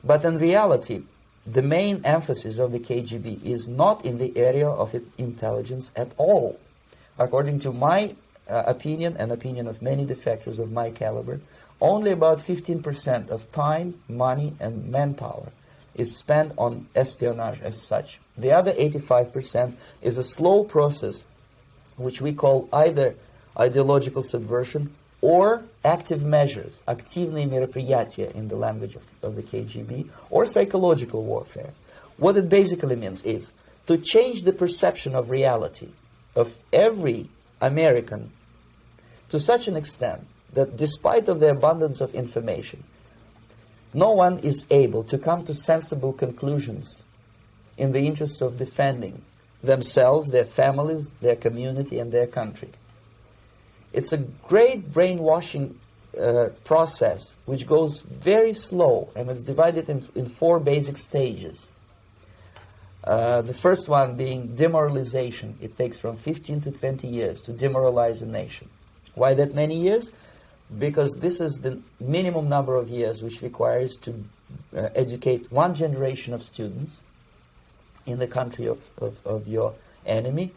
But in reality, the main emphasis of the KGB is not in the area of intelligence at all. According to my opinion and opinion of many defectors of my caliber, only about 15% of time, money, and manpower is spent on espionage as such. The other 85% is a slow process which we call either ideological subversion or active measures, активные мероприятия in the language of the KGB, or psychological warfare. What it basically means is to change the perception of reality of every American to such an extent that despite of the abundance of information, no one is able to come to sensible conclusions in the interests of defending themselves, their families, their community, and their country. It's a great brainwashing process which goes very slow, and it's divided in four basic stages. The first one being demoralization. It takes from 15 to 20 years to demoralize a nation. Why that many years? Because this is the minimum number of years which requires to educate one generation of students in the country of your enemy,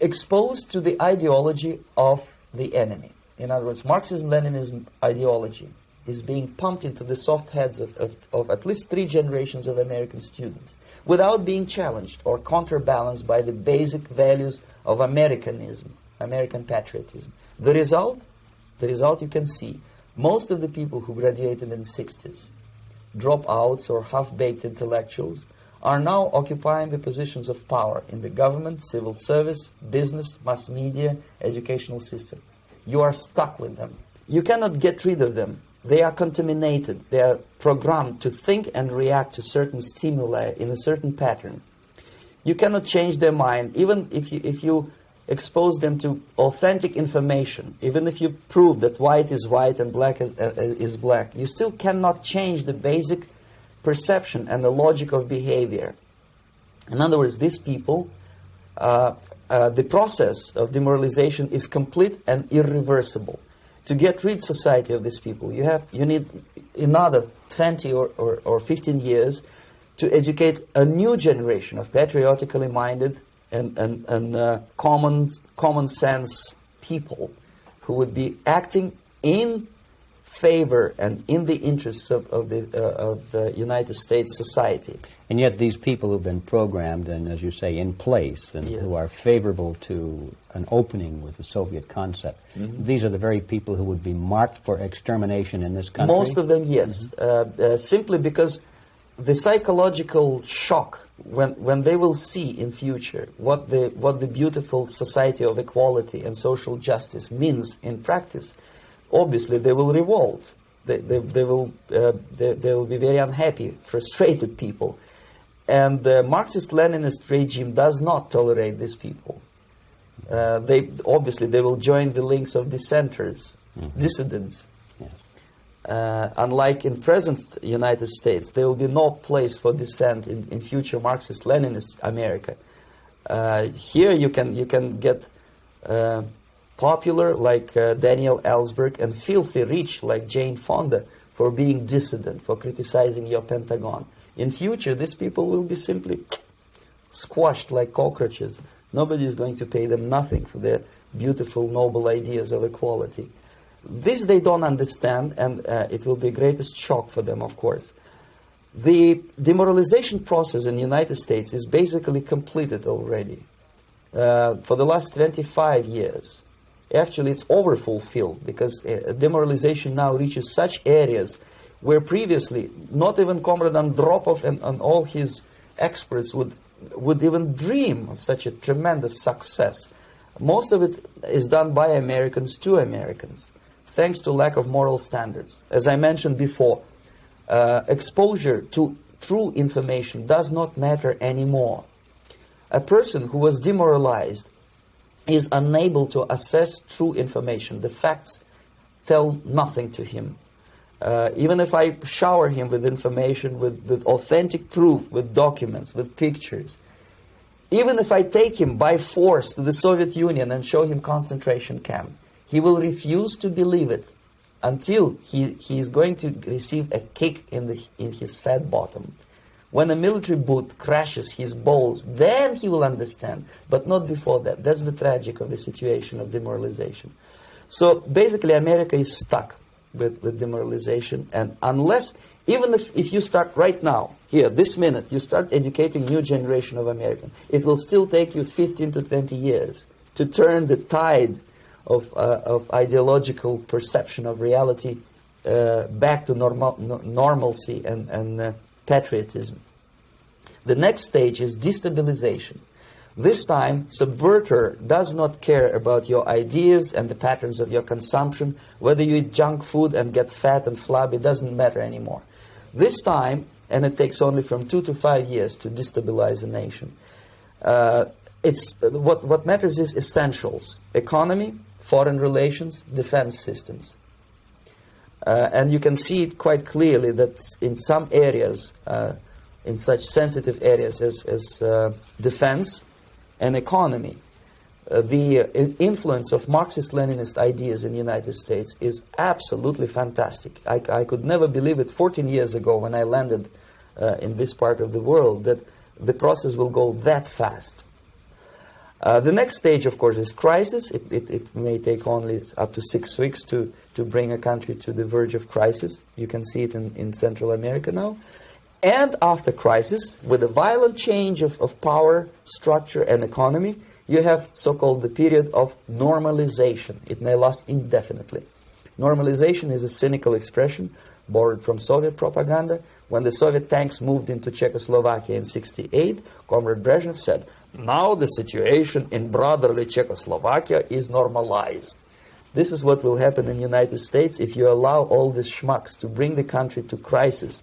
exposed to the ideology of the enemy. In other words, Marxism-Leninism ideology is being pumped into the soft heads of at least 3 generations of American students without being challenged or counterbalanced by the basic values of Americanism, American patriotism. The result you can see. Most of the people who graduated in the 60s, dropouts or half-baked intellectuals, are now occupying the positions of power in the government, civil service, business, mass media, educational system. You are stuck with them. You cannot get rid of them. They are contaminated. They are programmed to think and react to certain stimuli in a certain pattern. You cannot change their mind, even if you expose them to authentic information, even if you prove that white is white and black is black, you still cannot change the basic perception and the logic of behavior. In other words, these people, the process of demoralization is complete and irreversible. To get rid society of these people, you need another 20 or 15 years to educate a new generation of patriotically minded and common sense people who would be acting in favor and in the interests of the United States society. And yet these people who've been programmed and, as you say, in place and who are favorable to an opening with the Soviet concept, these are the very people who would be marked for extermination in this country? Most of them, yes. Simply because the psychological shock when they will see in future what the beautiful society of equality and social justice means in practice, obviously they will revolt. They will be very unhappy, frustrated people, and the Marxist-Leninist regime does not tolerate these people. They will join the links of dissenters, dissidents. Unlike in present United States, there will be no place for dissent in future Marxist-Leninist America. Here you can get popular like Daniel Ellsberg and filthy rich like Jane Fonda for being dissident, for criticizing your Pentagon. In future, these people will be simply squashed like cockroaches. Nobody is going to pay them nothing for their beautiful, noble ideas of equality. This they don't understand, and it will be the greatest shock for them, of course. The demoralization process in the United States is basically completed already. For the last 25 years, actually it's overfulfilled, because demoralization now reaches such areas where previously not even Comrade Andropov and all his experts would even dream of such a tremendous success. Most of it is done by Americans to Americans, thanks to lack of moral standards. As I mentioned before, exposure to true information does not matter anymore. A person who was demoralized is unable to assess true information. The facts tell nothing to him. Even if I shower him with information, with authentic proof, with documents, with pictures, even if I take him by force to the Soviet Union and show him concentration camp, he will refuse to believe it. until he is going to receive a kick in his fat bottom. When a military boot crashes his balls, then he will understand, but not before that. That's the tragic of the situation of demoralization. So basically America is stuck with demoralization, and unless, even if you start right now, here, this minute, you start educating new generation of Americans, it will still take you 15 to 20 years to turn the tide of ideological perception of reality back to normalcy and patriotism. The next stage is destabilization. This time, subverter does not care about your ideas and the patterns of your consumption. Whether you eat junk food and get fat and flabby, doesn't matter anymore. This time, and it takes only from 2 to 5 years to destabilize a nation. What matters is essentials: economy, foreign relations, defense systems. And you can see it quite clearly that in some areas, in such sensitive areas as defense and economy, the influence of Marxist-Leninist ideas in the United States is absolutely fantastic. I could never believe it 14 years ago when I landed in this part of the world that the process will go that fast. The next stage, of course, is crisis. It may take only up to 6 weeks to bring a country to the verge of crisis. You can see it in Central America now. And after crisis, with a violent change of power, structure, and economy, you have so-called the period of normalization. It may last indefinitely. Normalization is a cynical expression borrowed from Soviet propaganda. When the Soviet tanks moved into Czechoslovakia in '68, Comrade Brezhnev said, "Now the situation in brotherly Czechoslovakia is normalized." This is what will happen in the United States if you allow all these schmucks to bring the country to crisis.